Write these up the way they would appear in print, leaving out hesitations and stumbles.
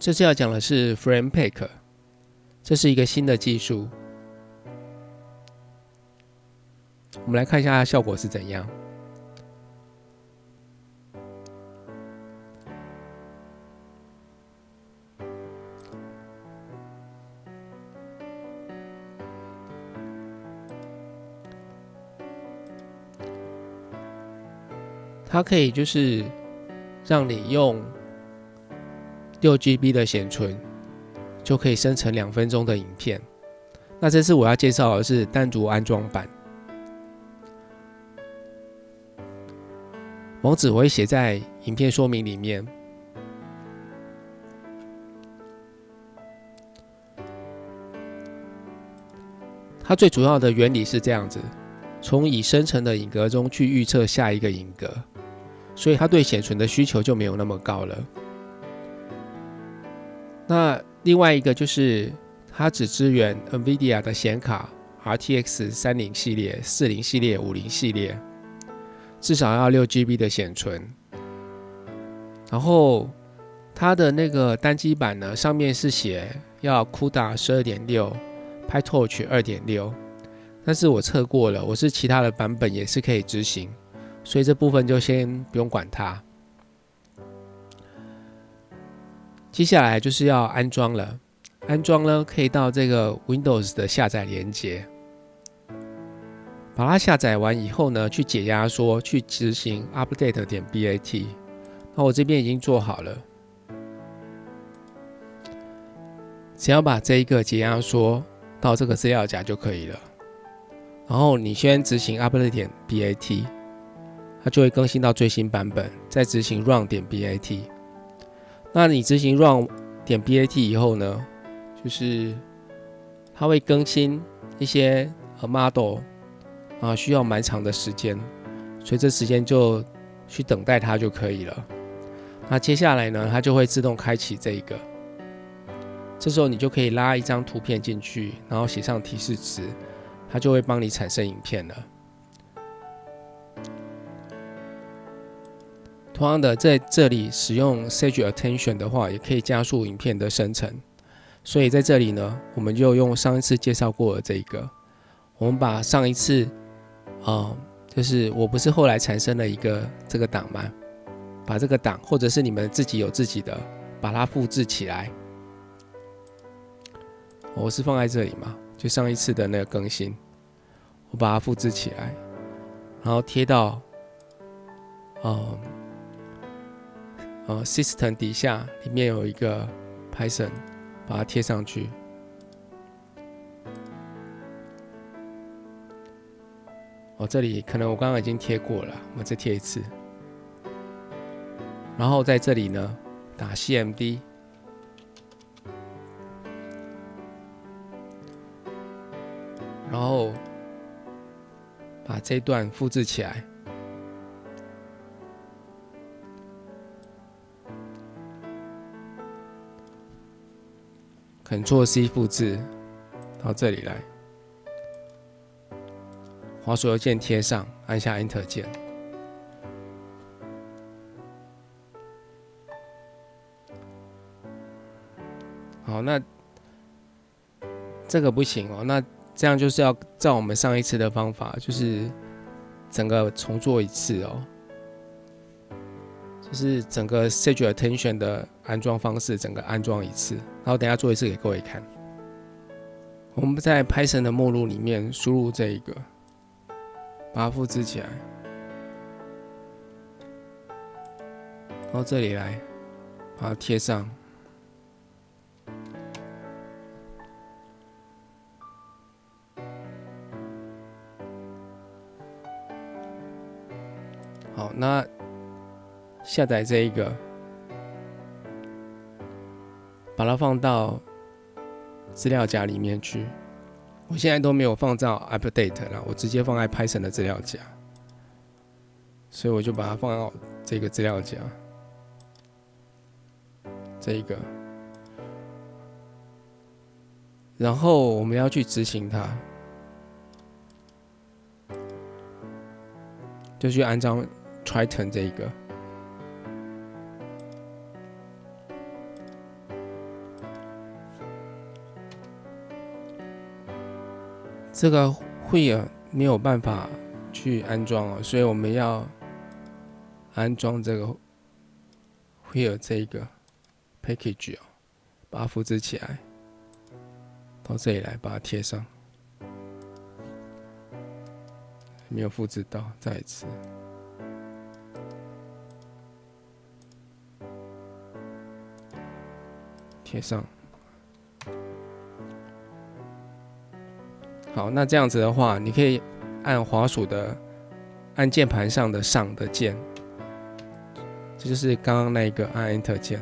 这次要讲的是 FramePack， 这是一个新的技术。我们来看一下它的效果是怎样。它可以就是让你用6GB 的显存就可以生成2分钟的影片。那这次我要介绍的是单独安装版，网址我会写在影片说明里面。它最主要的原理是这样子：从已生成的影格中去预测下一个影格，所以它对显存的需求就没有那么高了。那另外一个就是它只支援 NVIDIA 的显卡 RTX 30系列、40系列、50系列，至少要6GB 的显存。然后它的那个单机版呢，上面是写要 CUDA 12.6、PyTorch 2.6，但是我测过了，我是其他的版本也是可以执行，所以这部分就先不用管它。接下来就是要安装了，安装呢可以到这个 Windows 的下载连结，把它下载完以后呢，去解压缩，去执行 update.bat。那我这边已经做好了，只要把这一个解压缩到这个资料夹就可以了。然后你先执行 update.bat， 它就会更新到最新版本，再执行 run.bat。那你执行 run.bat 以后呢，就是它会更新一些model 需要蛮长的时间，所以这时间就去等待它就可以了。那接下来呢，它就会自动开启这一个，这时候你就可以拉一张图片进去，然后写上提示词，它就会帮你产生影片了。同样的，在这里使用 Sage Attention 的话，也可以加速影片的生成。所以在这里呢，我们就用上一次介绍过的这个，我们把上一次，就是我不是后来产生了一个这个档吗？把这个档，或者是你们自己有自己的，把它复制起来。我是放在这里嘛，就上一次的那个更新，我把它复制起来，然后贴到System 底下，里面有一个 Python， 把它贴上去。这里可能我刚刚已经贴过了，我再贴一次。然后在这里呢，打 CMD， 然后把这一段复制起来。Ctrl+C 复制到这里来，滑鼠右键贴上，按下 Enter 键。好，那这个不行哦，那这样就是要照我们上一次的方法，就是整个重做一次哦，就是整个 Sage Attention 的安装方式，整个安装一次，然后等一下做一次给各位看。我们在 Python 的目录里面输入这一个，把它复制起来，然后这里来把它贴上。好，那下载这一个，把它放到资料夹里面去。我现在都没有放到 update 了，我直接放在 Python 的资料夹，所以我就把它放到这个资料夹，这一个，然后我们要去执行它，就去安装 Triton 这一个。这个会啊没有办法去安装哦，所以我们要安装这个会有这个 package 哦，把它复制起来，到这里来把它贴上，没有复制到，再一次。贴上。好，那这样子的话，你可以按滑鼠的按键盘上的上的键，这就是刚刚那个按 Enter 键。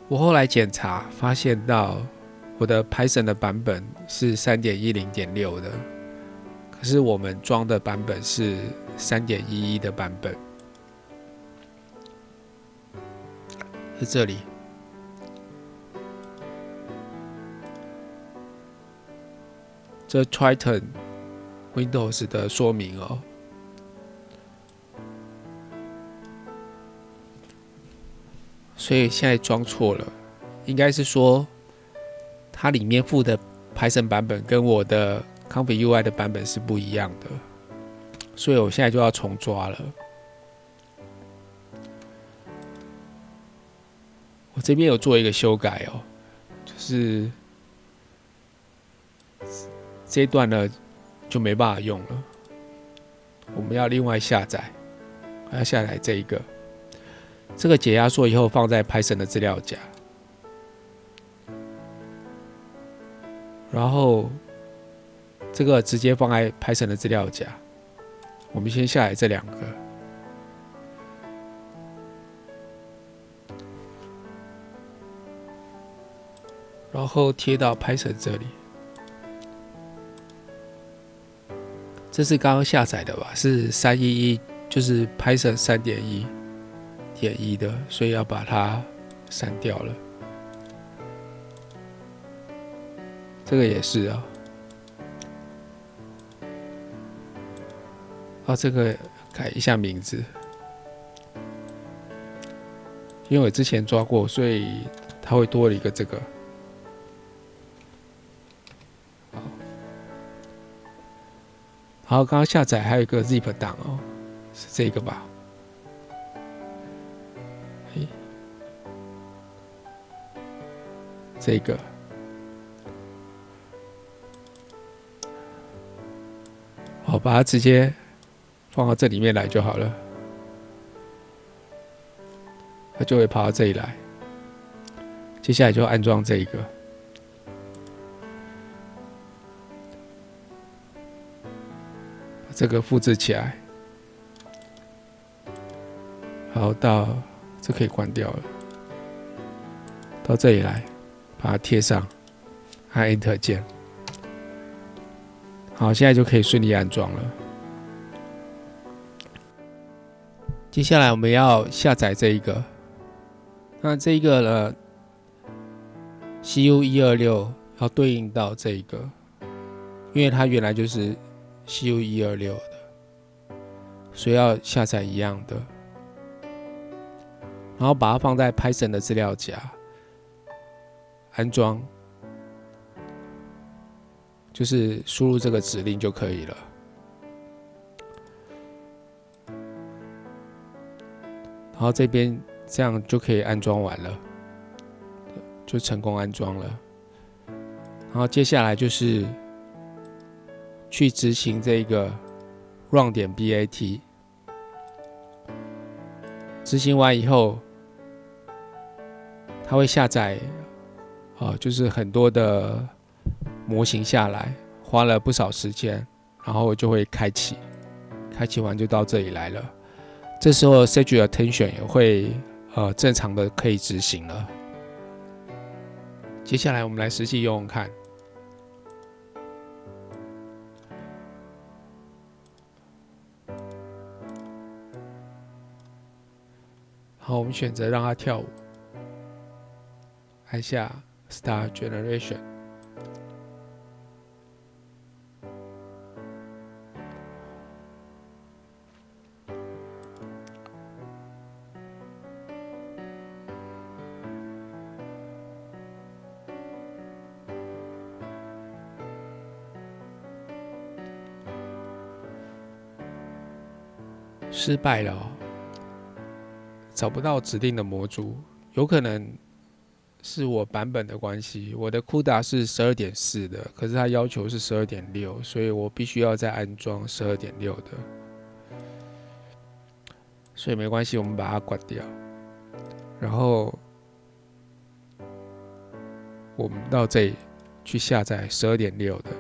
我后来检查发现到我的 Python 的版本是 3.10.6 的，可是我们装的版本是 3.11 的版本，在这里。这 Triton Windows 的说明哦。所以现在装错了，应该是说它里面附的 Python 版本跟我的 ComfyUI 的版本是不一样的，所以我现在就要重抓了。我这边有做一个修改哦，就是这一段呢就没办法用了，我们要另外下载，我要下载这一个。这个解压缩以后放在 Python 的资料夹，然后这个直接放在 Python 的资料夹。我们先下载这两个，然后贴到 Python 这里。这是刚刚下载的吧？是311，就是 Python 3.1.1的，所以要把它删掉了。这个也是啊。这个改一下名字，因为我之前抓过，所以它会多了一个这个。好，刚刚下载还有一个 zip 档哦，是这个吧？这个。好，把它直接放到这里面来就好了，它就会跑到这里来。接下来就安装这一个，把这个复制起来，好，到这可以关掉了，到这里来，把它贴上，按 Enter 键。好，现在就可以顺利安装了。接下来我们要下载这一个，那这一个呢 ，CU126 要对应到这一个，因为它原来就是 CU126 的，所以要下载一样的，然后把它放在 Python 的资料夹，安装。就是输入这个指令就可以了。然后这边这样就可以安装完了，就成功安装了。然后接下来就是去执行这个 run.bat， 执行完以后，它会下载，就是很多的模型下来，花了不少时间，然后就会开启，开启完就到这里来了。这时候 Sage Attention 也会正常的可以执行了。接下来我们来实际用用看。好，我们选择让它跳舞，按下 Start Generation。失败了找不到指定的模组，有可能是我版本的关系。我的 CUDA 是 12.4 的，可是它要求是 12.6， 所以我必须要再安装 12.6 的。所以没关系，我们把它关掉。然后我们到这里去下载 12.6 的。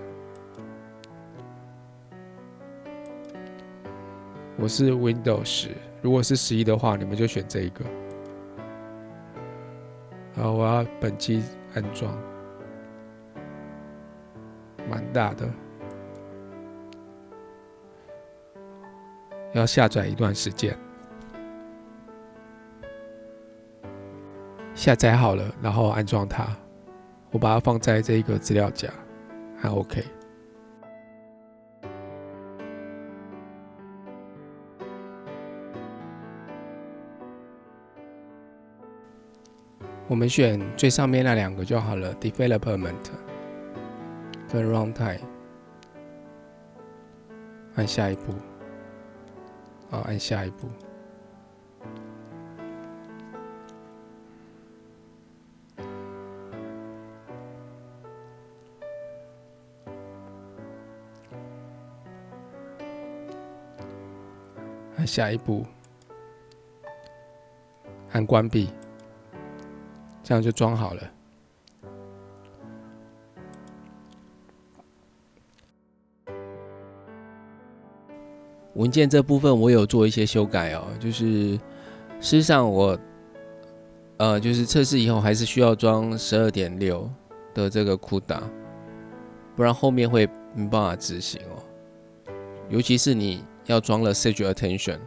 我是 Windows 10，如果是11的话，你们就选这一个。然后我要本机安装，蛮大的，要下载一段时间。下载好了，然后安装它，我把它放在这个资料夹，还 OK。我们选最上面那两个就好了 ，Development 跟 Runtime。按下一步，按下一步。按下一步，按关闭。这样就装好了。文件这部分我有做一些修改就是事实上我就是测试以后还是需要装 12.6 的这个 CUDA， 不然后面会没办法执行尤其是你要装了 Sage Attention，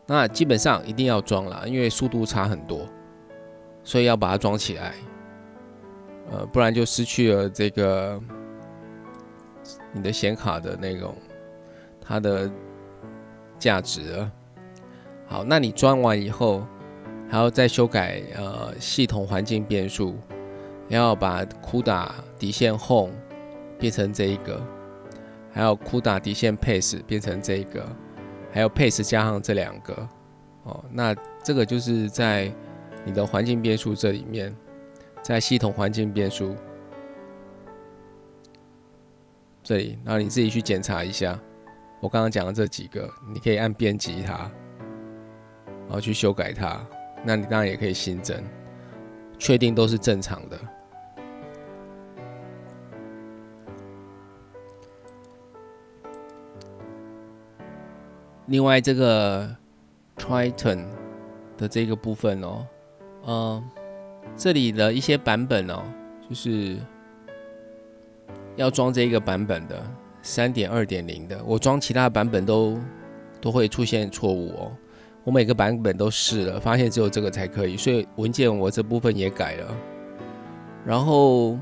那基本上一定要装啦，因为速度差很多。所以要把它装起来，不然就失去了这个你的显卡的那种它的价值了。好，那你装完以后，还要再修改系统环境变数，要把 CUDA 底线 Home 变成这一个，还有 CUDA 底线 Pace 变成这一个，还有 Pace 加上这两个那这个就是在你的环境变数这里面，在系统环境变数这里，然后你自己去检查一下。我刚刚讲的这几个，你可以按编辑它，然后去修改它。那你当然也可以新增，确定都是正常的。另外，这个 Triton 的这个部分这里的一些版本就是要装这个版本的 3.2.0 的，我装其他版本都会出现错误我每个版本都试了，发现只有这个才可以，所以文件我这部分也改了。然后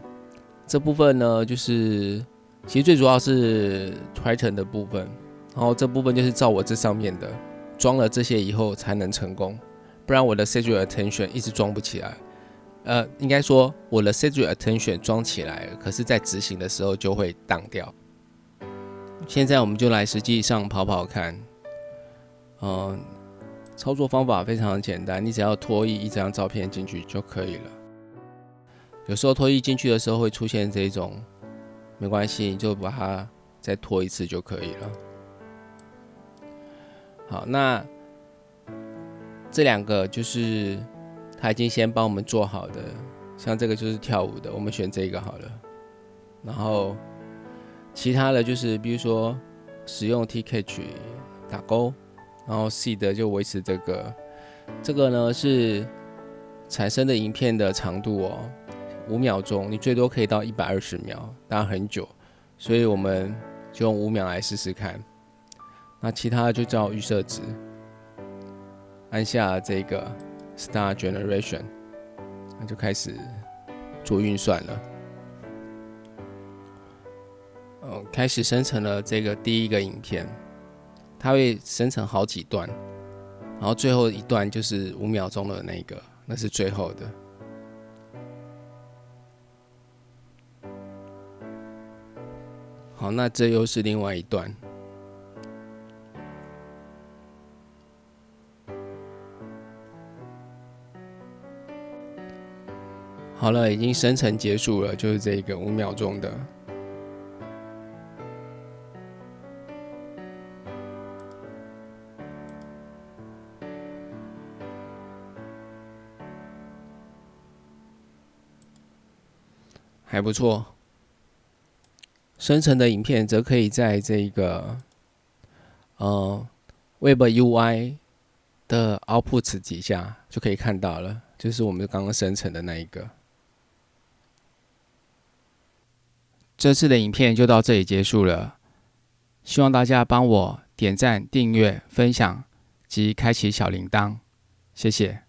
这部分呢，就是其实最主要是 Triton 的部分，然后这部分就是照我这上面的装了这些以后才能成功，不然我的 Sage Attention 一直装不起来。应该说我的 Sage Attention 装起来了，可是在执行的时候就会当掉。现在我们就来实际上跑跑看。操作方法非常简单，你只要拖移一张照片进去就可以了。有时候拖移进去的时候会出现这种，没关系，你就把它再拖一次就可以了。好，那这两个就是他已经先帮我们做好的，像这个就是跳舞的，我们选这个好了。然后其他的就是比如说使用 T-Catch 打勾，然后 C 的就维持这个。这个呢是产生的影片的长度5秒钟，你最多可以到120秒，当然很久，所以我们就用5秒来试试看。那其他的就照预设值，按下这个 Start Generation， 那就开始做运算了。开始生成了这个第一个影片，它会生成好几段，然后最后一段就是5秒钟的那个，那是最后的。好，那这又是另外一段。好了，已经生成结束了，就是这个5秒钟的。还不错。生成的影片则可以在这个Web UI 的 Outputs 底下就可以看到了，就是我们刚刚生成的那一个。这次的影片就到这里结束了，希望大家帮我点赞、订阅、分享及开启小铃铛，谢谢。